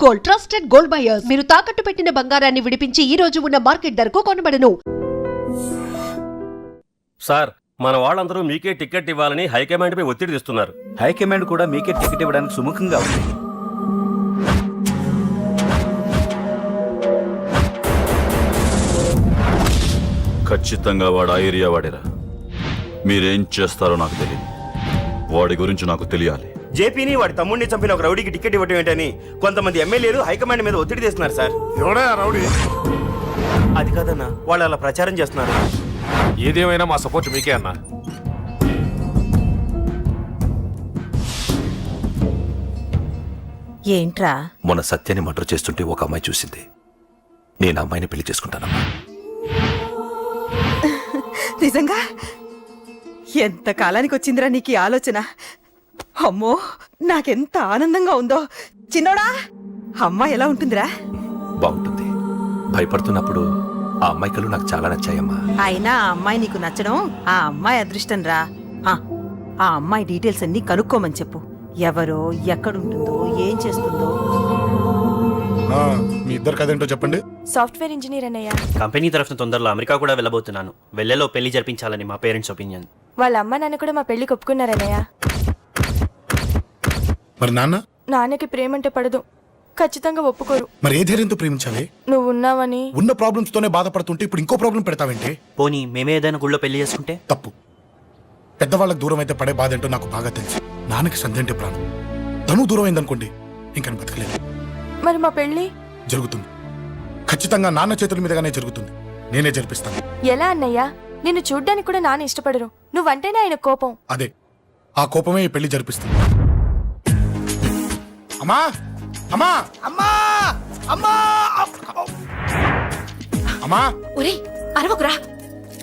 Gold, trusted gold buyers. మీరు తాకట్టు పెట్టిన బంగారాన్ని విడిపించి ఈ రోజు ఉన్న మార్కెట్ ధరకు కొనబడను. సార్, మన వాళ్ళందరూ మీకే టికెట్ ఇవ్వాలని హైకమాండ్ పై ఒత్తిడి తెస్తున్నారు. హైకమాండ్ కూడా మీకే టికెట్ ఇవ్వడానికి సుముఖంగా ఉంది. ఖచ్చితంగా వాడు ఆ ఏరియా వాడేరా. మీరేం చేస్తారో నాకు తెలియదు. వాడి గురించి నాకు తెలియాలి. జేపీని వాడి తమ్ముడిని చంపిన ఒక రౌడీకి టికెట్ ఇవ్వటం ఏంటని కొంతమంది ఎమ్మెల్యేలు హైకమాండ్ మీద ఒత్తిడి తెస్తున్నారు సార్. ఎవడా రౌడీ? అది కాదన్నా, వాళ్ళు అలా ప్రచారం చేస్తున్నారు. ఏదేమైనా మా సపోర్ట్ మీకే అన్నా. ఏంట్రా? మొన్న సత్యాన్ని మర్డర్ చేస్తుంటే ఒక అమ్మాయి చూసింది. నేను అమ్మాయిని పెళ్లి చేసుకుంటానమ్మా. నిజంగా? ఎంత కాలానికి వచ్చిందిరా నీకు ఈ ఆలోచన? అమ్మో, నాకెంత ఆనందంగా ఉందో. చిన్నోడా, అమ్మాయి ఎలా ఉంటుందిరా? బాగుంటుంది. భయపడుతున్నప్పుడు ఆ అమ్మాయి కళ్ళు నాకు చాలా నచ్చాయమ్మా. అయినా ఆ అమ్మాయి నీకు నచ్చడం ఆ అమ్మాయి అదృష్టం రా. ఆ అమ్మాయి డీటెయిల్స్ అన్ని కనుక్కోమని చెప్పు. ఎవరో, ఎక్కడుంటుందో, ఏం చేస్తుందో. మీ ఇద్దరు కదేంటో చెప్పండి. సాఫ్ట్వేర్ ఇంజనీర్ అన్నయ్య. కంపెనీ తరఫున తొందరలో అమెరికా కూడా వెళ్ళబోతున్నాను. వెళ్ళేలో పెళ్లి జరిపించాలని మా పేరెంట్స్ ఒపీనియన్. వాళ్ళ అమ్మ నాన్న కూడా మా పెళ్లికి ఒప్పుకున్నారన్నయ్య. మరి నాన్నకి ప్రేమంటే పడదు, ఖచ్చితంగా ఒప్పుకోరు. మరి ఏ ధైర్యంతో ప్రేమించాలి? నువ్వు ఉన్నావని. ఉన్న ప్రాబ్లమ్స్ తోనే బాధపడుతుంటే ఇప్పుడు ఇంకో ప్రాబ్లం పెడతావేంటి? పోనీ మేమే ఏదైనా గుళ్ళో పెళ్లి చేసుకుంటే? తప్పు. పెద్దవాళ్ళకి దూరం అయితే పడే బాధ ఏంటో నాకు బాగా తెలుసు. నాన్నకి సంధ్య అంటే ప్రాణం. తను దూరం అయిందనుకోండి, ఇంకా బతకలేదు. మరి మా పెళ్లి జరుగుతుంది. ఖచ్చితంగా నాన్న చేతుల మీదగానే జరుగుతుంది. నేనే జరిపిస్తాను. ఎలా అన్నయ్య? నిన్ను చూడ్డానికి కూడా నాన్న ఇష్టపడరు. నువ్వంటేనే ఆయన కోపం. అదే, ఆ కోపమే ఈ పెళ్లి జరిపిస్తుంది. అమ్మా అమ్మా అమ్మా అమ్మా అమ్మా ఒరేయ్, అరవకురా.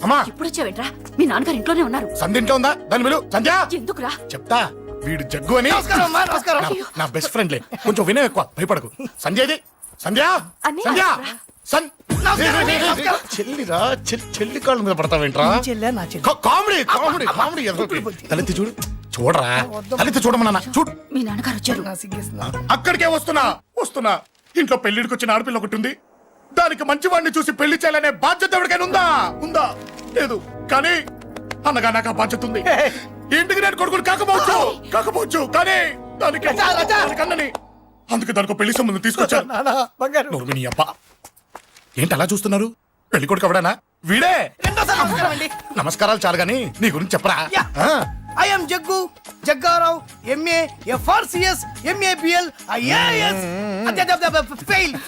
అమ్మా, ఇప్పుడు వచ్చావేంట్రా? మీ నాన్నగారు ఇంట్లోనే ఉన్నారు. సంధ్య ఇంట్లో ఉందా? దాని విలు. సంధ్య ఎందుకురా? చెప్తా. వీడు జగ్గు అని నా బెస్ట్ ఫ్రెండ్లే. కొంచెం వినయం ఎక్కువ, భయపడకు. సంధ్యది. సంధ్య సంధ్య చెల్లిరా. చెల్లి కాళ్ళ మీద పడతావేంట్రా? Comedy comedy comedy. తలెత్తి చూడు. చూడరా, తలెత్తి చూడమన్నా. చూడు, మీ నాన్నగారు వచ్చారు. అక్కడికే వస్తున్నా. ఇంట్లో పెళ్లిడికి వచ్చిన ఆడపిల్ల ఒకటి ఉంది. దానికి మంచివాడిని చూసి పెళ్లి చేయాలనే బాధ్యత ఎవరికైనా ఉందా? లేదు. కానీ అన్నగా నాకు ఆ బాధ్యత ఉంది. ఇంటికి నేను కొడుకుని కాకపోవచ్చు కానీ దానికి అందుకే దానికి పెళ్లి సంబంధం తీసుకొచ్చాను. అబ్బా, ఏంటి అలా చూస్తున్నారు? పెళ్లి కొడుకు ఎవడానా? వీడే. నమస్కారాలు చాలు గాని నీ గురించి చెప్పరా. I'm Jaggu Jaggarao, MA FRCS, MABL, IAS.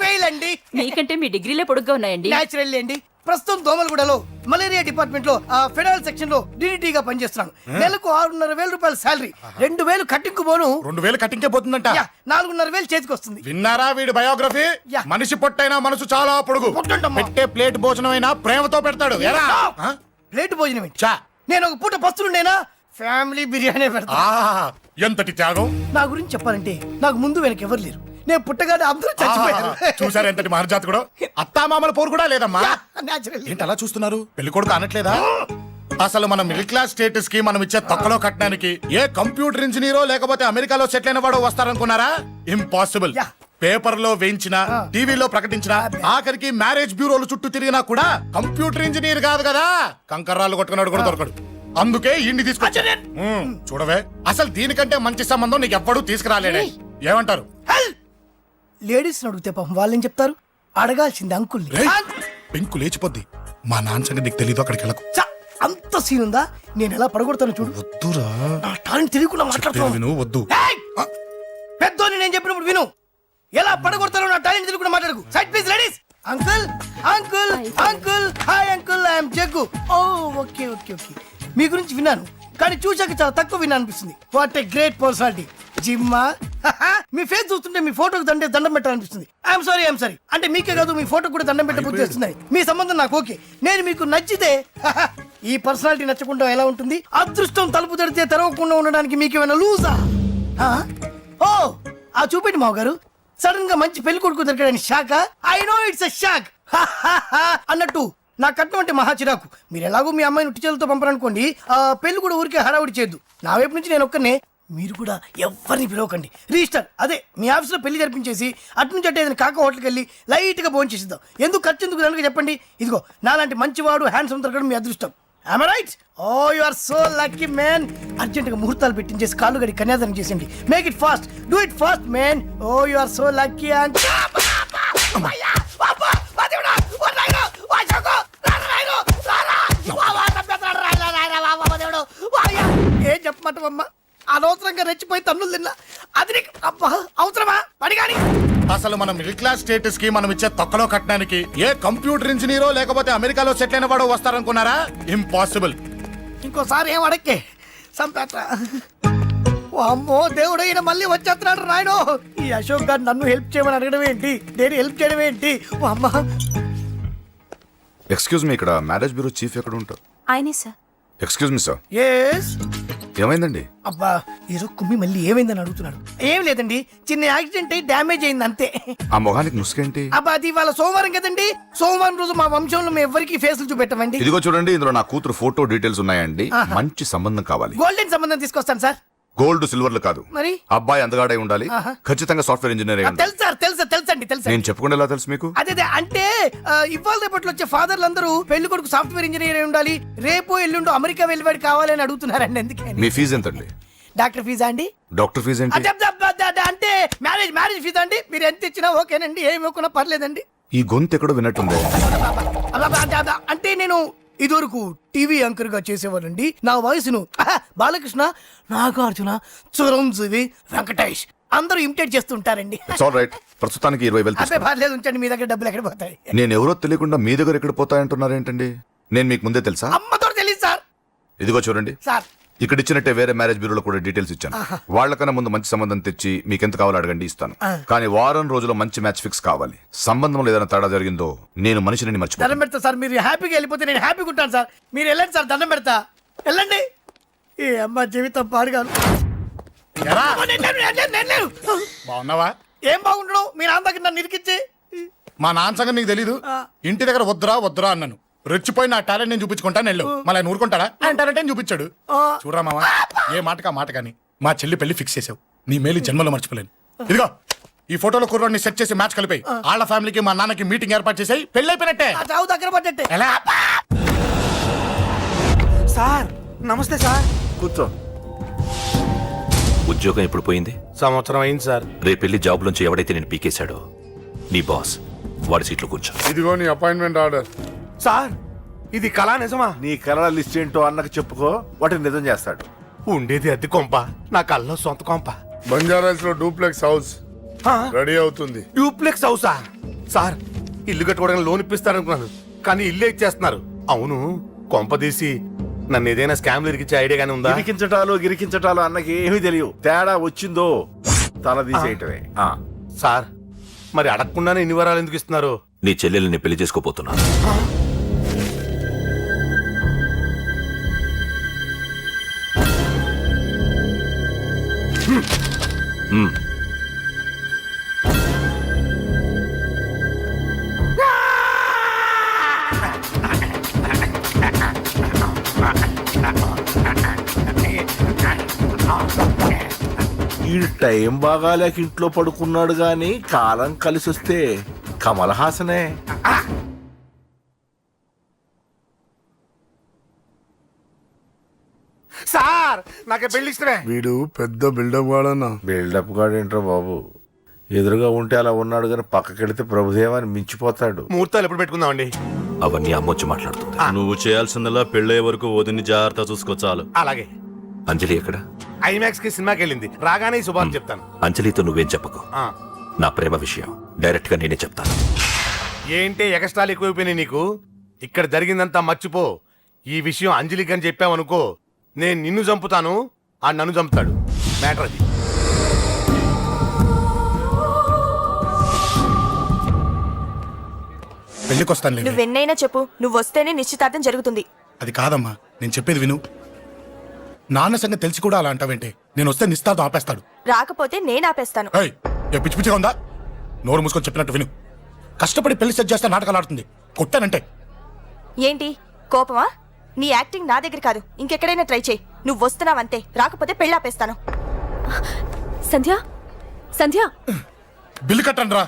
Fail అండి. మీకంటే మీ డిగ్రీలే పొడుగ్గా ఉన్నాయండి. న్యాచురల్ అండి. ప్రస్తుతం దోమలగూడలో మలేరియా డిపార్ట్మెంట్ లో ఫెడరల్ సెక్షన్ లో DDT గా పనిచేస్తున్నాను. నెలకు 6,500 రూపాయల శాలరీ, 2,000 కట్టింగ్ పోను. 2,000 కట్టింగ్కే పోతుందంట. 4,500 చేతికి వస్తుంది. విన్నారా వీడి బయోగ్రఫీ? మనిషి పొట్టైనా మనసు చాలా పొడుగు. పెట్టే ప్లేట్ భోజనం అయినా ప్రేమతో పెడతాడు. ప్లేట్ భోజనం నేను ఒక పూట పస్తులుండేనా? ఫ్యామిలీ బిర్యానీ పెడతా. ఎంతటి త్యాగం! నా గురించి చెప్పాలంటే నాకు ముందు వెనక ఎవరు లేరు. నేను పుట్టగానే అందరూ చచ్చిపోయారు. చూసారు ఎంతటి మహర్జాత్ కూడా. అత్తామామల పోరు కూడా లేదమ్మా. ఏంటి అలా చూస్తున్నారు? పెళ్లి కొడుకు అనట్లేదా? అసలు మన మిడిల్ క్లాస్ స్టేటస్ కి మనం ఇచ్చే తక్కువలో కట్టడానికి ఏ కంప్యూటర్ ఇంజనీరో లేకపోతే అమెరికాలో సెటిల్ అయిన వాడు వస్తారనుకున్నారా? ఇంపాసిబుల్. పేపర్ లో వేయించిన, టీవీలో ప్రకటించిన, ఆఖరికి మ్యారేజ్ బ్యూరోలు చుట్టూ తిరిగినా కూడా కంప్యూటర్ ఇంజనీర్ కాదు కదా, కంకర్రాలు కొట్టుకున్నాడు కూడా దొరకడు. అందుకే ఇండి తీసుకొచ్చా. చూడవే, అసలు దీనికంటే మంచి సంబంధం నీకు ఎవ్వడూ తీసుకురాలేడే. ఏమంటారు? లేడీస్ అడిగితే పాపం వాళ్ళేం చెప్తారు? అడగాల్సింది అంకుల్. పెంకు లేచిపోద్ది. మా నాన్న సంగతి నీకు తెలీదు. అక్కడికి వెళ్ళకు. అంత సీన్ ఉందా? నేను ఎలా పడగొడతాను చూడు. వద్దురా, నా టాలెంట్ తెలియకుండా మాట్లాడుతున్నాను. వద్దు. పెద్దోని నేను చెప్పినప్పుడు విను. ఎలా పడగొడతానో నా టాలెంట్ తెలియకుండా మాట్లాడకు. Side please ladies. Uncle uncle uncle hi uncle, I'm Jaggu. Oh okay. మీ గురించి విన్నాను, కానీ చూశాక చాలా తక్కువ విన్నా అనిపిస్తుంది. What a great personality. జిమ్మా, మీ ఫేస్ చూస్తుంటే మీ ఫోటోకి దండం పెట్టాలనిపిస్తుంది. I'm sorry. అంటే మీకే కాదు, మీ ఫోటో కూడా దండం పెట్టే బుద్ధి వస్తుంది. మీ సంబంధం నాకు ఓకే. నేను మీకు నచ్చితే ఈ పర్సనాలిటీ నచ్చకుండా ఎలా ఉంటుంది? అదృష్టం తలుపు తెరితే తెరవకుండా ఉండడానికి మీకు ఏమైనా లూజా? ఓ ఆ చూపెట్టి మావ గారు. సడన్ గా మంచి పెళ్లి కొడుకు దొరికాడని shock. I know it's a shock అన్నట్టు నా కట్నం అంటే మహా చిరాకు. మీరు ఎలాగో మీ అమ్మాయిని ఉట్టి చేతులతో పంపరనుకోండి, పెళ్లి కూడా ఊరికే హడావుడి చేయొద్దు. నా వైపు నుంచి నేను ఒక్కనే మీరు కూడా ఎవరిని పిలవకండి. రిజిస్టర్ అదే మీ ఆఫీస్లో పెళ్లి జరిపించేసి అటు నుంచి అంటే ఏదైనా కాక హోటల్కి వెళ్ళి లైట్గా భోజనం చేసిద్దాం. ఎందుకు ఖర్చు ఎందుకు కనుక చెప్పండి. ఇదిగో నాలాంటి మంచివాడు హ్యాండ్సమ్ దొరకడం మీ అదృష్టం. Am I right? Oh, you are so lucky, man. అర్జెంటుగా ముహూర్తాలు పెట్టించేసి కాళ్ళు గడి కన్యాదానం చేసేయండి. Make it fast, do it fast, man. Oh, you are so lucky and ఏం చెప్పమంటావమ్మా, అనవసరంగా రెచ్చిపోయి తన్నులు తిన్నా. అది నీకు అబ్బా అవసరమా పడిగాని. అసలు మన మిడిల్ క్లాస్ స్టేటస్ కి మనం ఇచ్చే తొక్కలో కట్టడానికి ఏ కంప్యూటర్ ఇంజనీరో లేకపోతే అమెరికాలో సెటిల్ అయిన వాడు వస్తారనుకున్నారా? ఇంపాసిబుల్. ఇంకోసారి ఏం అడక్కే సంపేట. అమ్మో దేవుడు, ఈయన మళ్ళీ వచ్చేస్తున్నాడు రాయడు. ఈ అశోక్ గారు నన్ను హెల్ప్ చేయమని అడగడం ఏంటి, నేను హెల్ప్ చేయడం ఏంటి? ఓ అమ్మ. ఎక్స్క్యూజ్ మీ, ఇక్కడ మ్యారేజ్ బ్యూరో చీఫ్ ఎక్కడ ఉంటారు? ఆయనే sir. Excuse me sir, yes. ఏమైందండి? అబ్బా ఈరోజు కుమ్మి మళ్ళీ ఏమైందని అడుగుతున్నాడు. ఏం లేదండి, చిన్న యాక్సిడెంట్ అయి డ్యామేజ్ అయింది అంతే. ఆ మొహానికి ముసుకేంటి? అబ్బా అది ఇవాళ సోమవారం కదండి, సోమవారం రోజు మా వంశంలో మేము ఎవరికి ఫేసులు చూపెట్టమండి. ఇదిగో చూడండి, ఇందులో నా కూతురు ఫోటో డీటెయిల్స్ ఉన్నాయండి. మంచి సంబంధం కావాలి. గోల్డెన్ సంబంధం తీసుకొస్తాను సార్. గోల్డ్ సిల్వర్లు కాదు, మరి అబ్బాయి అందగాడై ఉండాలి. ఖచ్చితంగా సాఫ్ట్వేర్ ఇంజనీర్ అయి ఉండాలి. తెలుసు సార్, తెలుసండి తెలుసు. నేను చెప్పకుండా ఎలా తెలుసు మీకు? అదే అంటే ఇవాళ రేపట్లో వచ్చే ఫాదర్లు అందరూ పెళ్లి కొడుకు సాఫ్ట్వేర్ ఇంజనీర్ అయి ఉండాలి, రేపు ఎల్లుండు అమెరికా వెళ్ళివాడు కావాలని అడుగుతున్నారండి. ఎందుకని? మీ ఫీజు ఎంతండి? డాక్టర్ ఫీజా అండి? డాక్టర్ ఫీజు ఏంటి? అంటే మ్యారేజ్ ఫీజా అండి. మీరు ఎంత ఇచ్చినా ఓకేనండి, ఏమి ఇవ్వకున్నా పర్లేదండి. ఈ గొంతు ఎక్కడో విన్నట్టుంది. అంటే నేను ఇదివరకు టీవీ యాంకర్ గా చేసేవాడండి. నా వయసును బాలకృష్ణ, నాగార్జున, చిరంజీవి, వెంకటేష్ అందరూ ఇమిటేట్ చేస్తుంటారండి. రైట్, ప్రస్తుతానికి 20,000 అదే పర్లేదు, ఉంచండి. మీ దగ్గర డబ్బులు ఎక్కడ పోతాయి? నేను ఎవరో తెలియకుండా మీ దగ్గర ఎక్కడ పోతాయంటున్నారేంటండి? నేను మీకు ముందే తెలుసా? అమ్మతో తెలియదు సార్. ఇదిగో చూడండి సార్, ఇక్కడ ఇచ్చినట్టే వేరే మ్యారేజ్ బ్యూరోలో కూడా డీటెయిల్స్ ఇచ్చాను. వాళ్ళకన్నా ముందు మంచి సంబంధం తెచ్చి మీకు ఎంత కావాలో అడగండి, ఇస్తాను. కానీ వారం రోజుల్లో మంచి మ్యాచ్ ఫిక్స్ కావాలి. సంబంధంలో ఏదైనా తేడా జరిగిందో నేను మనిషిని మర్చిపోతాను. దండం పెడతా సార్. మీరు హ్యాపీగా వెళ్ళిపోతే నేను హ్యాపీగా ఉంటాను సార్. మీరు వెళ్ళండి సార్, దండం పెడతా. వెళ్ళండి. ఏ అమ్మ జీవితం పాడుగాను. బాగున్నావా? ఏం బాగుండడం, మీ నాన్న దగ్గర నన్ను ఇరికిచ్చి. మా నాన్న సంగతి నీకు తెలీదు. ఇంటి దగ్గర వద్దురా అన్నాను. రెచ్చిపోయి నా టాలెంట్ నేను చూపించుకుంటాను వెళ్ళు. మళ్ళీ ఆయన ఊరుకుంటాడా? ఆయన టాలెంట్ అని చూపించాడు. చూడరా మామ, ఏ మాటకా మాట కానీ మా చెల్లి పెళ్లి ఫిక్స్ చేసావు. నీ మేలు జన్మలో మర్చిపోలేను. ఇదిగో ఈ ఫోటోలో కుర్రాన్ని సెట్ చేసి మ్యాచ్ కలిపాయి. వాళ్ళ ఫ్యామిలీకి మా నాన్నకి మీటింగ్ ఏర్పాటు చేసాయి. పెళ్లి అయిపోయినట్టే. చావు దగ్గర పడ్డట్టే. ఎలా? సార్ నమస్తే సార్. కూర్చో. ఉద్యోగం ఎప్పుడు పోయింది? సంవత్సరం అయింది సార్. రేపెళ్ళి జాబ్ నుంచి ఎవడైతే నేను పీకేశాడో నీ బాస్ వాడి సీట్లో కూర్చో. ఇదిగో నీ అపాయింట్మెంట్ ఆర్డర్. సార్ ఇది కళా నిజమా? నీ కలల లిస్ట్ ఏంటో అన్నకు చెప్పుకో, వాటిని నిజం చేస్తాడు. ఉండేది అద్దె కొంప, నా కళ్ళలో సొంత కొంప. బంజారాస్ లో డూప్లెక్స్ హౌస్ రెడీ అవుతుంది. డూప్లెక్స్ హౌసా? సార్ ఇల్లు కట్టుకోవడానికి లోన్ ఇప్పిస్తారనుకున్నాను, కానీ ఇల్లే ఇచ్చేస్తున్నారు. అవును, కొంప తీసి నన్ను ఏదైనా స్కామ్ ఇరికించే ఐడియా గానీ ఉందా? గిరికించటాలు అన్నకి ఏమీ తెలియదు. తేడా వచ్చిందో తల తీసేయటమే. సార్ మరి అడగకుండానే ఇన్ని వరాలు ఎందుకు ఇస్తున్నారు? నీ చెల్లెల్ని పెళ్లి చేసుకోపోతున్నా. ఈ టైం బాగాలేక ఇంట్లో పడుకున్నాడు గాని కాలం కలిసి వస్తే కమల్ హాసనే. సార్ నాకే పెళ్లి ఇష్టమే. వీడు పెద్ద బిల్డప్ వాడన్నా. బిల్డప్ గాడేంట్రా బాబు, ఎదురుగా ఉంటే అలా ఉన్నాడు కానీ పక్కకెడితే ప్రభుదేవాన్ని మించిపోతాడు. ముహూర్తాలు ఎప్పుడు పెట్టుకుందామండి? అవన్నీ అమ్మొచ్చి మాట్లాడుతుంది. నువ్వు చేయాల్సిందల్లా పెళ్ళే వరకు వదిని జాగ్రత్త చూసుకో చాలు. అలాగే. అంజలి ఎక్కడ? ఐమాక్స్ కి సినిమాకి వెళ్ళింది, రాగానే శుభాన్ని చెప్తాను. అంజలితో నువ్వేం చెప్పకు. నా ప్రేమ విషయం డైరెక్ట్ గా నేనే చెప్తాను. ఏంటి ఎక్స్ట్రాలు ఎక్కువైపోయినాయి నీకు? ఇక్కడ జరిగిందంతా మర్చిపో. ఈ విషయం అంజలికి అని చెప్పావనుకో, నేను నిన్ను చంపుతాను, ఆ నన్ను చంపుతాడు. మ్యాటర్ అది. పెళ్లికొస్తాను. నువ్వెన్నైనా చెప్పు, నువ్వు వస్తేనే నిశ్చితార్థం జరుగుతుంది. అది కాదమ్మా, నేను చెప్పేది విను. నాన్న సంగతి తెలిసి కూడా అలా అంటావేంటి? నేను వస్తే నిస్తాతో ఆపేస్తాడు. రాకపోతే నేను ఆపేస్తాను. ఏ పిచ్చి పిచ్చిగా ఉందా? నోరు మూసుకొని చెప్పినట్టు విను. కష్టపడి పెళ్లి సెట్ చేస్తే నాటకాలు ఆడుతుంది. కొట్టానంటే ఏంటి కోపమా? నీ యాక్టింగ్ నా దగ్గర కాదు, ఇంకెక్కడైనా ట్రై చేయి. నువ్వు వస్తున్నావంతే, రాకపోతే పెళ్ళాపేస్తాను. సంధ్య సంధ్య బిల్లు కట్టండి రా.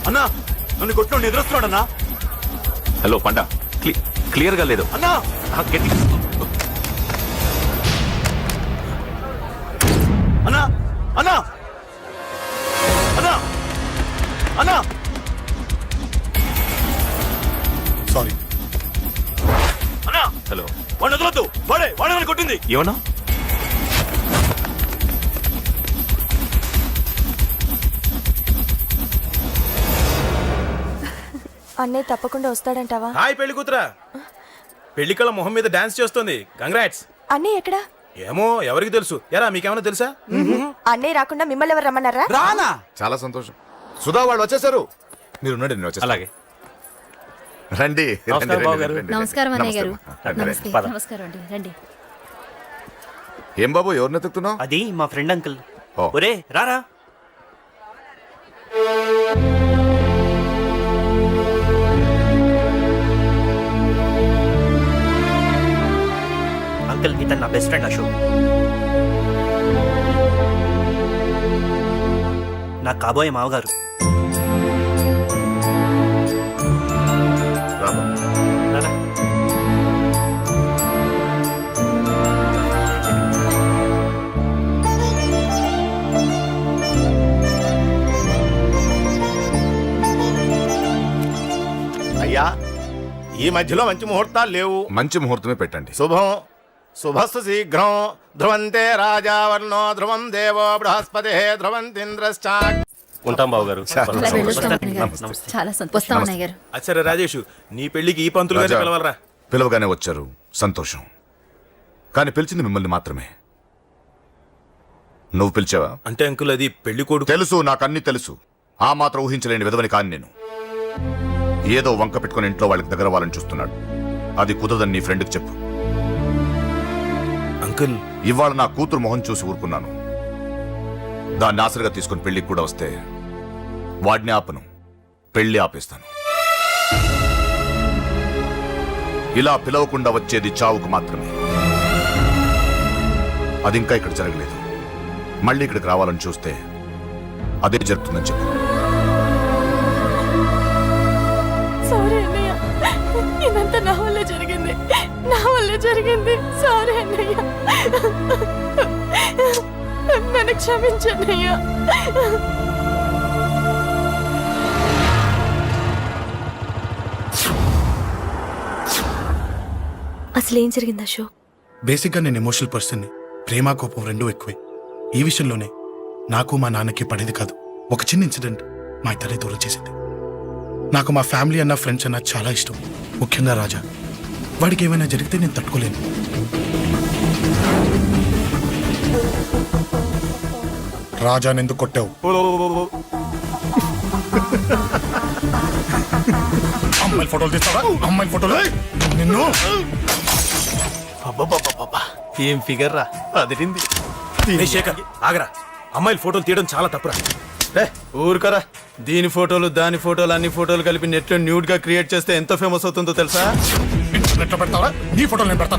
అన్నా నన్ను కొట్టిన నిద్రస్తున్నాడు అన్నా. హలో పండ క్లియర్ గా లేదు అన్నా గట్టి అన్నా అన్నా అన్నా అన్నా సారీ. అన్నా హలో వాడిని వదలొద్దు. వాడే నన్ను కొట్టింది. ఏమన్నా అన్నయ్య తప్పకుండా వస్తాడంటావా? హాయ్ పెళ్లి కూతురా. పెళ్లి కళ మొహం మీద డాన్స్ చేస్తుంది. కంగ్రాట్స్. అన్నయ్య ఎక్కడా? ఏమో ఎవరికి తెలుసు. ఎరా మీకేమైనా తెలుసా? అన్నయ్య రాకుండా మిమ్మల్ని ఎవరు రమ్మన్నారా? రానా? చాలా సంతోషం. సుధా వాళ్ళు వచ్చేసారు. మీరు ఉండండి, నేను వచ్చేస్తాను. అలాగే. రండి నమస్కారం రండి, బాబు రండి, గారు. రండి. నమస్కారం అన్నయ్య గారు. నమస్తే అమ్మా. నమస్తే పద. నమస్కారం అండి రండి. ఏం బాబు ఎవరిని ఎత్తుకుతున్నావు? అది మా ఫ్రెండ్ అంకుల్. ఓ. ఒరే రారా. అంకుల్ ఇతను నా బెస్ట్ ఫ్రెండ్ అశోక్. నా కాబోయే మావగారు. రామా. రారా. అయ్యా ఈ మధ్యలో మంచి ముహూర్తాలు లేవు. మంచి ముహూర్తమే పెట్టండి. శుభం శుభస్సు శీఘ్రం ధ్రువంతే రాజావర్ణో ధ్రువం దేవో బృహస్పతి ధ్రువంతింద్రశ్చ. ఉంటాం బాబు గారు. ఇలా వెళ్ళొస్తాం అన్నయ్య గారు. నమస్తే. చాలా సంతోషం అన్నయ్య గారు. అచ్చరే రాజేష్ నీ పెళ్లికి ఈ పంతులు గారిని రాజా, పిలవాలరా. పిలవగానే వచ్చారు, సంతోషం. కానీ పిలిచింది మిమ్మల్ని మాత్రమే. నువ్వు పిలిచావా? అంటే అంకుల్ అది పెళ్లి కొడుకు. తెలుసు, నాకన్నీ తెలుసు. ఆ మాత్రం ఊహించలేని విధవని కాని నేను. ఏదో వంక పెట్టుకుని ఇంట్లో వాళ్ళకి దగ్గర వాళ్ళని చూస్తున్నాడు. అది కుదరదని నీ ఫ్రెండ్కి చెప్పు. అంకుల్ ఇవాళ నా కూతురు మొహం చూసి ఊరుకున్నాను. దాన్ని ఆసరిగా తీసుకుని పెళ్లికి కూడా వస్తే వాడిని ఆపను, పెళ్లి ఆపేస్తాను. ఇలా పిలవకుండా వచ్చేది చావుకు మాత్రమే. అది ఇంకా ఇక్కడ జరగలేదు. మళ్ళీ ఇక్కడికి రావాలని చూస్తే అదే జరుగుతుందని చెప్పు. సారీ అన్నయ్య, ఇదంతా నా వల్లే జరిగింది. నా వల్లే జరిగింది. సారీ అన్నయ్య, నన్ను క్షమించన్నయ్య. అసలు ఏం జరిగింది అశోక్? బేసిక్గా నేను ఎమోషనల్ పర్సన్ని. ప్రేమ కోపం రెండూ ఎక్కువే. ఈ విషయంలోనే నాకు మా నాన్నకి పడేది కాదు. ఒక చిన్న ఇన్సిడెంట్ మా ఇద్దరే దూరం చేసింది. నాకు మా ఫ్యామిలీ అన్న ఫ్రెండ్స్ అన్న చాలా ఇష్టం, ముఖ్యంగా రాజా. వాడికి ఏమైనా జరిగితే నేను తట్టుకోలేను. రాజాని ఎందుకు కొట్టావు? అమ్మాయిల ఫోటోలు తీస్తావా? అమ్మాయిల ఫోటోలు నిన్ను. ఏం ఫిగర్ రా అదిరింది. శేఖర్ ఆగరా, అమ్మాయిల ఫోటోలు తీయడం చాలా తప్పురా. ఊరుకరా, దీని ఫోటోలు దాని ఫోటోలు అన్ని ఫోటోలు కలిపి నెట్ లో న్యూడ్ గా క్రియేట్ చేస్తే ఎంత ఫేమస్ అవుతుందో తెలుసా? ఇంటర్నెట్ లో పెడతావా? నీ ఫోటోలు నేను పెడతా.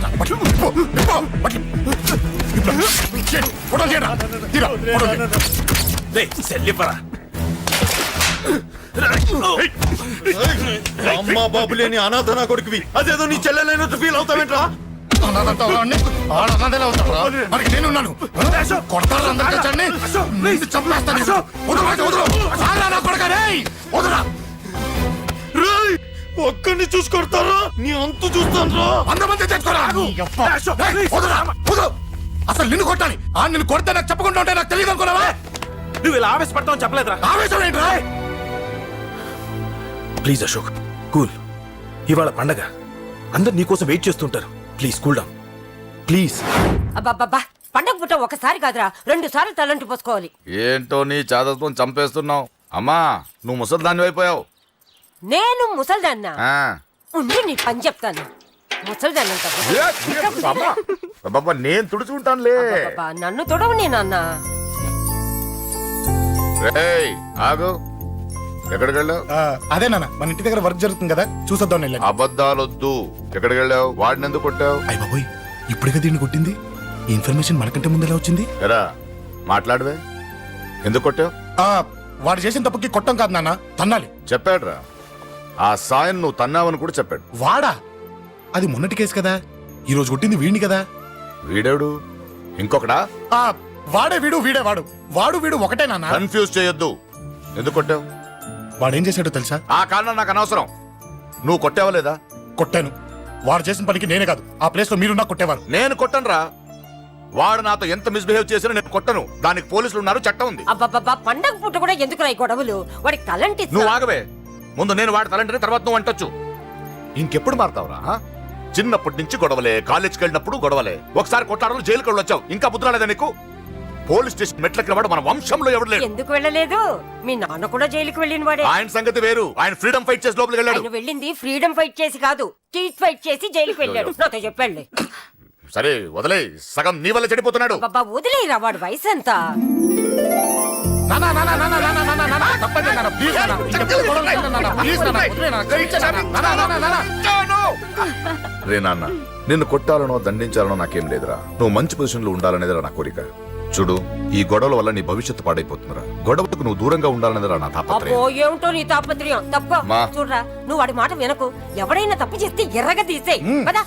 అమ్మా బాబు లేని అనాథ నా కొడుకువి, అదేదో నీ చెల్లెలైనట్టు ఫీల్ అవుతావేంట్రా? నేనున్నాను. కొడతారు అందరికీ చండి. చంపేస్తాను. ఒక్కడిని చూసి కొడతారా? నీ అంతు చూస్తాను. అంతమంది తెచ్చుకోరా. అసలు నిన్ను కొట్టాలి. నిన్ను కొడితే నాకు చెప్పకుండా ఉంటే నాకు తెలియదు అనుకున్నావా? నువ్వు ఇలా ఆవేశపడతావు చెప్పలేదురా. ఆవేశం ఏంట్రా? Please Ashok, cool. ఇవాళ పండగ, అందరు నీకోసం వెయిట్ చేస్తుంటారు. Please cool down please. అబ్బబ్బబ్బా పండగ పుట్ట ఒకసారి కాదురా 2 సార్లు తలంటి పోసుకోవాలి. ఏంటో నీ చాదత్వం చంపేస్తున్నావు. అమ్మా నువ్వు ముసలిదాన్ని అయిపోయావు. నేను ముసల్దాన్నా? ఆ. ఉండి నీ పని చెప్తాను. ముసల్దాన్నంత అబ్బబ్బా, నేను తుడుచుకుంటానులే. నన్ను తొడవు నేనన్నా. రేయ్ ఆగు, ఎక్కడికి వెళ్ళావు? అదే నాన్న మన ఇంటి దగ్గర వర్క్ జరుగుతుంది కదా చూసొద్దాం వెళ్ళండి. అబద్ధాలొద్దు. ఎక్కడికి వెళ్ళావు? వాడిని ఎందుకు కొట్టావు? అయ్య బాబోయ్ ఇప్పుడుగా దీన్ని కొట్టింది. ఈ ఇన్ఫర్మేషన్ మనకంటే ముందు ఎలా వచ్చింది? ఎరా మాట్లాడవే, ఎందుకు కొట్టావు? వాడు చేసిన తప్పుకి కొట్టం కాదు నాన్న, తన్నాలి. చెప్పాడురా, ఆ సాయం నువ్వు తన్నావని కూడా చెప్పాడు. వాడా? అది మొన్నటి కేసు కదా, ఈ రోజు కొట్టింది వీడిని కదా. వీడేడు ఇంకొకడా? వాడే వీడు, వీడే వాడు. వాడు వీడు ఒకటే నాన్న. కన్ఫ్యూజ్ చేయొద్దు. ఎందుకు కొట్టావు? వాడేం చేశాడో తెలుసా? ఆ కారణం నాకు అనవసరం. నువ్వు కొట్టావా లేదా? కొట్టాను. వాడు చేసిన పనికి నేనే కాదు, ఆ ప్లేస్ లో మీరు నాకు కొట్టేవారు. నేను కొట్టనురా. వాడు నాతో ఎంత మిస్బిహేవ్ చేసినా నేను కొట్టను. దానికి పోలీసులు ఉన్నారు, చట్టం ఉంది. అబ్బబ్బబ్బా, పండగ పుట్ట కూడా ఎందుకు రాయి గొడవలు? వాడికి తలంటి నువ్వు ఆగవే. ముందు నేను వాడి తలంటే తర్వాత నువ్వు అంటొచ్చు. ఇంకెప్పుడు మారుతావురా? చిన్నప్పటి నుంచి గొడవలే, కాలేజ్కి వెళ్ళినప్పుడు గొడవలే. ఒకసారి కొట్టాడలు జైలుకి వచ్చావు, ఇంకా బుద్ధి రాలేదా నీకు? పోలీస్ స్టేషన్ మెట్లకి వాడు మన వంశంలో ఎవడు లేడు. ఎందుకు వెళ్ళలేదు? మీ నాన్న కూడా జైలుకి వెళ్ళిన వాడే. ఆయన సంగతి వేరు. ఆయన ఫ్రీడమ్ ఫైట్ చేసి లోపలికి వెళ్ళాడు. ఆయన వెళ్ళింది ఫ్రీడమ్ ఫైట్ చేసి కాదు, స్ట్రీట్ ఫైట్ చేసి జైలుకి వెళ్ళాడు. నాతో చెప్పండి. సరే వదిలే, సగం నీ వల్ల చెడిపోతున్నాడు. బాబా వదిలేరా, వాడు వయసు ఎంత? రే నాన్న, నిన్ను కొట్టాలనో దండించాలనో నాకేం లేదురా. నువ్వు మంచి పొజిషన్ లో ఉండాలనేదిరా నా కోరిక. చూడు, ఈ గొడవల వల్ల నీ భవిష్యత్తు పాడైపోతుందిరా. గొడవకు నువ్వు దూరంగా ఉండాలనేదిరా నా తాపత్రయం. అబ్బో, ఏమిటో నీ తాపత్రయం. తప్పు చూడరా, నువ్వు వాడి మాట వినకు. ఎవడైనా తప్పు చేస్తే ఎర్రగా తీసేయ్ కదా.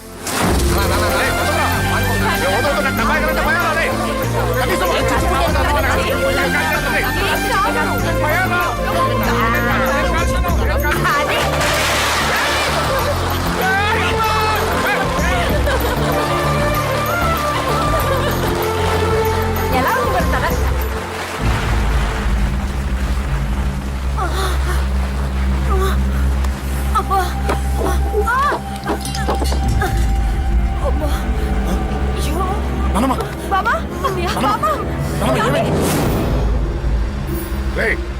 ఎలా ఉండగలుగుతారా?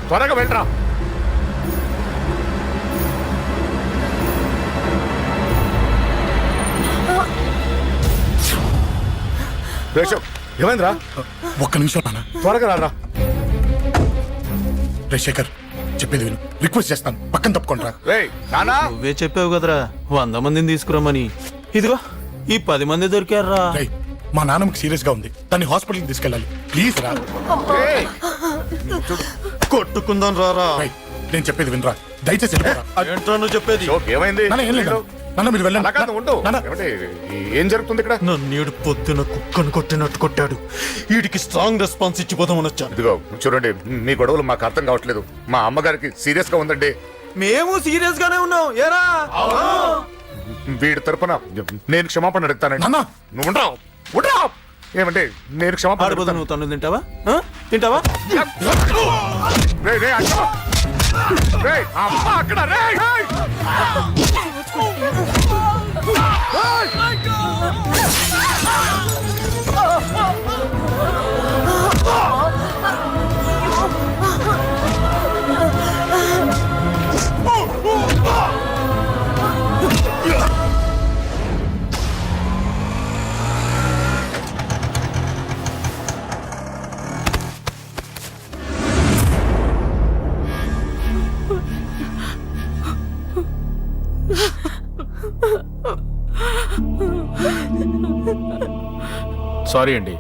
త్వరగా వెళ్ళరా. ఏమైందిరా? ఒక్క నిమిషం నాన్న, త్వరగా రారా. రే శేఖర్, చెప్పేది విను. రిక్వెస్ట్ చేస్తాను, పక్కన తప్పుకుంటారా. నువ్వే చెప్పావు కదరా 100 మందిని తీసుకురమ్మని. ఇదిగో ఈ 10 మంది దొరికారా. మా నాన్నకి సీరియస్ గా ఉంది, దాన్ని హాస్పిటల్కి తీసుకెళ్ళాలి. ప్లీజ్ రా. కొట్టుకుందాం రారా. నేను చెప్పేది వినరా, దయచేసి ఏంట్రా నువ్వు చెప్పేది? ఏమైంది? ఏం లేదు నాన్న, మీరు వెళ్ళండి. ఏం జరుగుతుంది ఇక్కడ? నన్ను పొద్దున కుక్కను కొట్టినట్టు కొట్టాడు. వీడికి స్ట్రాంగ్ రెస్పాన్స్ ఇచ్చిపోదామని వచ్చాను. ఇదిగో చూడండి, మీ గొడవలు మాకు అర్థం కావట్లేదు. మా అమ్మగారికి సీరియస్ గా ఉందండి. మేము సీరియస్ గానే ఉన్నాం. ఏరా వీడి తరపున నేను క్షమాపణ అడుగుతానండి. నువ్వు ఉండరావు, ఉండరావు. ఏమంటే నేను క్షమాపణ అడుగుతా. నువ్వు తను తింటావా? తింటావా? అక్కడ సారీ అండి,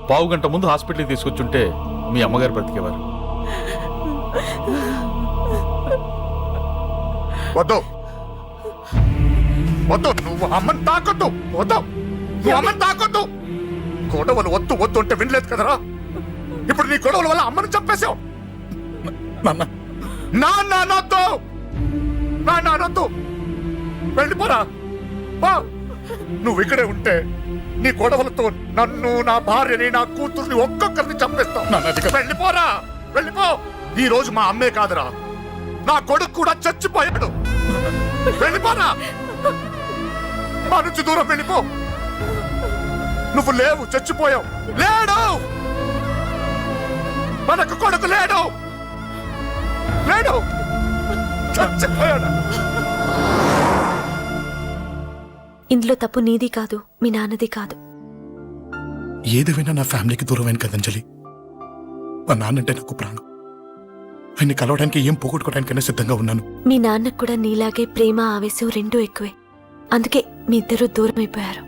పావు గంట ముందు హాస్పిటల్కి తీసుకొచ్చుంటే మీ అమ్మగారు బ్రతికేవారు. వద్దు వద్దు, నువ్వు అమ్మని తాకొద్దు. వద్దు, నువ్వు అమ్మని తాకొద్దు. గొడవలు వద్దు వద్దు అంటే వినలేదు కదరా. ఇప్పుడు నీ గొడవల వల్ల అమ్మని చంపేశావు. నాన్నొద్దు, వెళ్ళిపోరా. నువ్వు ఇక్కడే ఉంటే నీ గొడవలతో నన్ను, నా భార్యని, నా కూతుర్ని ఒక్కొక్కరిని చంపేస్తావు. వెళ్ళిపోరా, వెళ్ళిపో. ఈ రోజు మా అమ్మే కాదురా, నా కొడుకు కూడా చచ్చిపోయాడు. వెళ్ళిపోరా, మా నుంచి దూరం వెళ్ళిపో. నువ్వు లేవు, చచ్చిపోయావు. లేడు, మనకు కొడుకు లేడు, లేడు, చచ్చిపోయాడు. ఇందులో తప్పు నీది కాదు, మీ నాన్నది కాదు. ఏదేమైనా నా ఫ్యామిలీకి దూరమైన కదా అంజలి. మా నాన్నంటే నాకు ప్రాణం. ఆయన్ని కలవడానికి ఏం పోగొట్టుకోవడానికైనా సిద్ధంగా ఉన్నాను. మీ నాన్నకు కూడా నీలాగే ప్రేమ ఆవేశం రెండూ ఎక్కువే. అందుకే మీ ఇద్దరూ దూరం అయిపోయారు.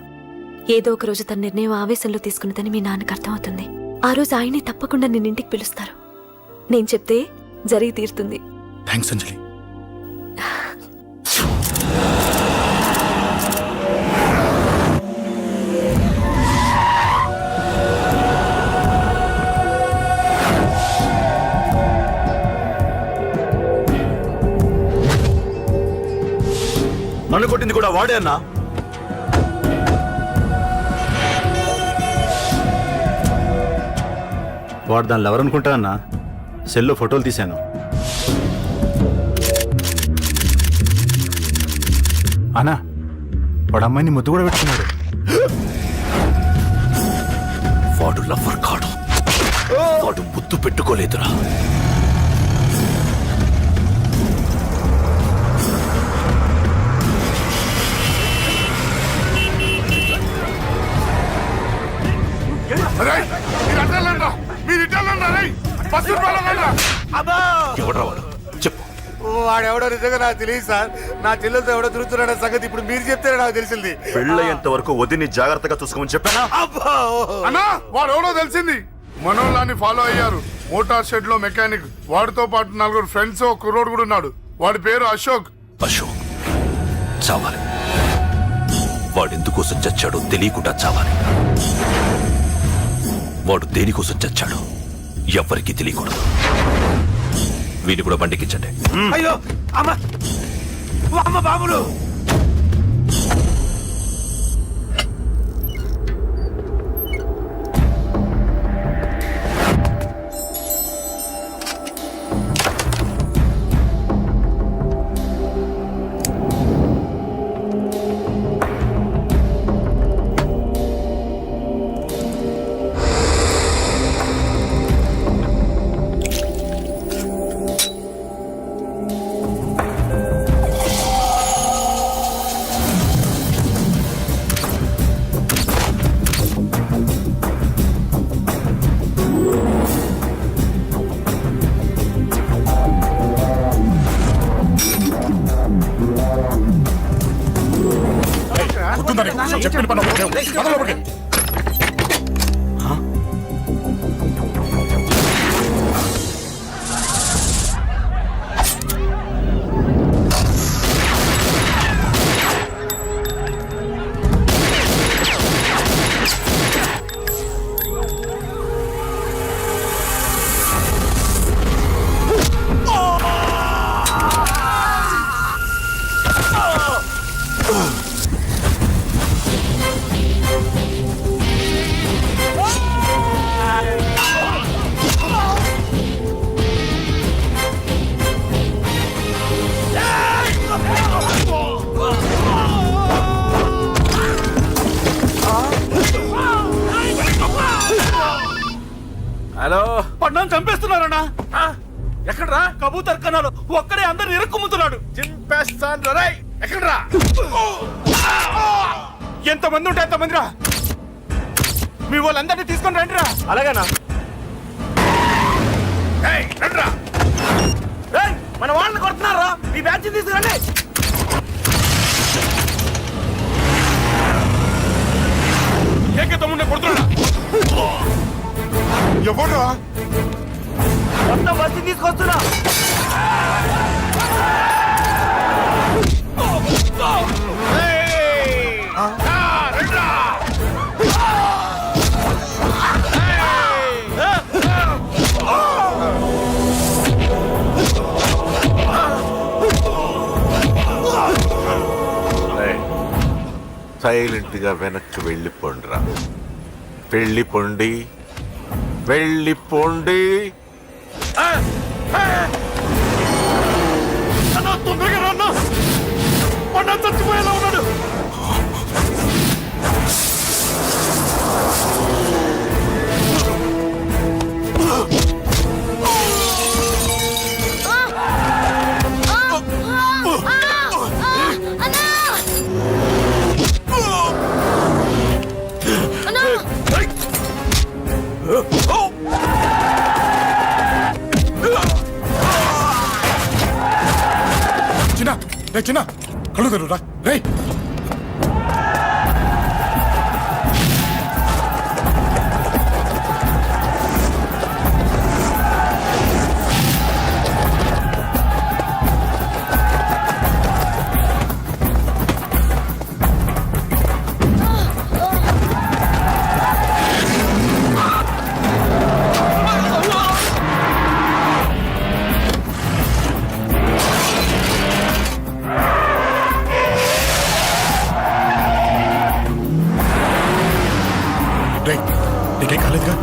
ఏదో ఒక రోజు తన నిర్ణయం ఆవేశంలో తీసుకున్నదని మీ నాన్నకు అర్థమవుతుంది. ఆ రోజు ఆయనే తప్పకుండా నిన్నింటికి పిలుస్తారు. నేను చెప్తే జరిగి తీరుతుంది. థ్యాంక్స్ అంజలి. నన్ను కొట్టింది కూడా వాడే అన్నా. వాడు దానిలో ఎవరనుకుంటా అన్నా, సెల్లో ఫోటోలు తీశాను. అన్నా వాడు అమ్మాయిని ముద్దు కూడా పెట్టుకున్నాడు. వాడు లవ్వర్ కాడు, వాడు ముద్దు పెట్టుకోలేదురా. ఎవడ్రా వాడు? చెప్పు. వాడెవడో నిజంగా నాకు తెలియదు సార్. నా చెల్లెలతో ఎవడో తిరుగుతున్నాడో సంగతి ఇప్పుడు మీరు చెప్తేనే నాకు తెలిసింది. పెళ్ళయ్యేంత వరకు వదిని జాగ్రత్తగా చూసుకోమని చెప్పానా? అన్నా వాడు ఎవడో తెలిసింది. మనోళ్ళని ఫాలో అయ్యారు. మోటార్ షెడ్ లో మెకానిక్, వాడితో పాటు 4 ఫ్రెండ్స్, ఒక కుర్రోడు కూడా ఉన్నాడు. వాడి పేరు అశోక్. అశోక్ చావాలి. వాడెందుకోసం చచ్చాడో తెలియకుండా చావాలి. వాడు దేనికోసం చచ్చాడో ఎవ్వరికీ తెలియకూడదు. వీడిని కూడా బండికించండి. అయ్యో అమ్మ, అమ్మ బాబులు. చెప్పిన పని మొదలుపెట్టి. హలో, పడ్డాను చంపేస్తున్నారన్నా. ఎక్కడ్రా? కబూతర్ కన్నాలు ఒక్కడే అందరిని ఇరుక్కుమ్ముతున్నాడు. చింపేస్తాను రా. ఎక్కడ్రా? ఎంతమంది ఉంటే ఎంతమంది రా. మీ వాళ్ళందరినీ తీసుకొని రండి రా. అలాగేనా? మన వాళ్ళని కొడుతున్నారా? ఈ బ్యాచ్ తీసుకురండి. ఏకతమ్ముడిని కొడుతున్నా. ఎవరు మొత్తం బస్సు తీసుకొస్తున్నా. సైలెంట్ గా వెనక్కి వెళ్ళిపోండిరా. వెళ్ళిపోండి, వెళ్ళిపోండి. తొందరగా రాన్నా. చచ్చిపోయేలా ఉన్నాడు. చిన్న రే చిన్న కళ్ళు తెరురా రే. నీకేం కాలేదుగా?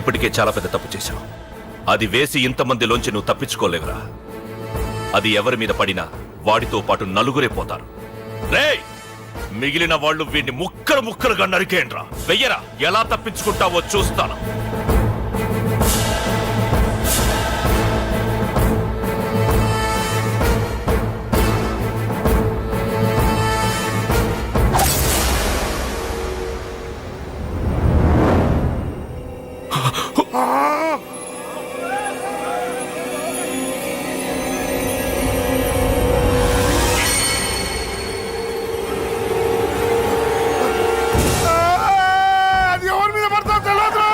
ఇప్పటికే చాలా పెద్ద తప్పు చేశావు. అది వేసి ఇంతమందిలోంచి నువ్వు తప్పించుకోలేవురా. అది ఎవరి మీద పడినా వాడితో పాటు నలుగురే పోతారు. రేయ్, మిగిలిన వాళ్ళు వీడిని ముక్కలు ముక్కలుగా నరికేయండ్రా. వెయ్యరా, ఎలా తప్పించుకుంటావో చూస్తాను. అది ఎవరి మీద పడతా తెలియదు.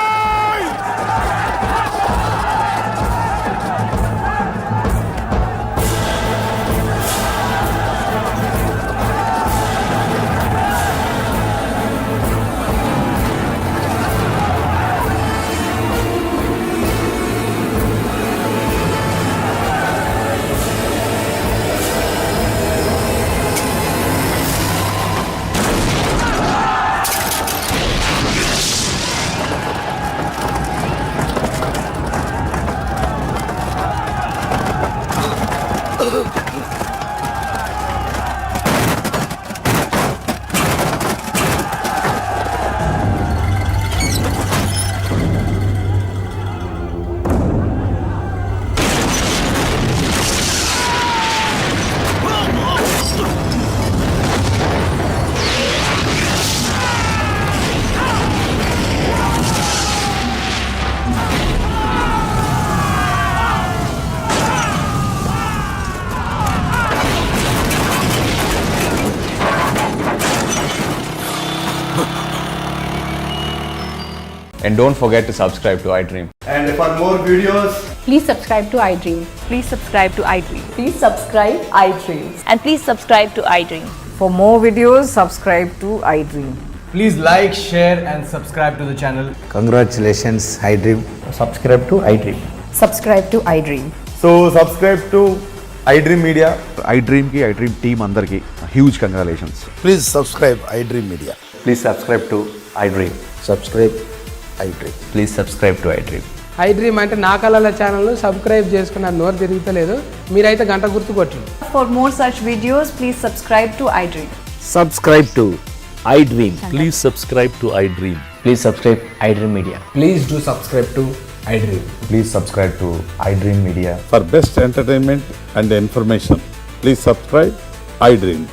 And don't forget to subscribe to iDream. And for more videos, Please subscribe to iDream. Please subscribe to iDream. Please subscribe iDream. And please subscribe to iDream. For more videos, subscribe to iDream. Please like, share, and subscribe to the channel. congratulations, iDream. Subscribe to iDream. Subscribe to iDream. So subscribe to iDream Media. iDream కి iDream team అందరికి huge congratulations. Please subscribe iDream Media. Please subscribe to iDream. Subscribe iDream. Please subscribe to iDream. iDream అంటే నా కళల ఛానల్ను subscribe చేసుకున్న నోరు తిరుగుతలేదు, మీరైతే గంట గుర్తు కొట్టండి. For more such videos, please subscribe to iDream. Subscribe to iDream. Please subscribe to iDream. Please subscribe iDream Media. Please do subscribe to iDream. Please subscribe to iDream media. For best entertainment and information, please subscribe iDream.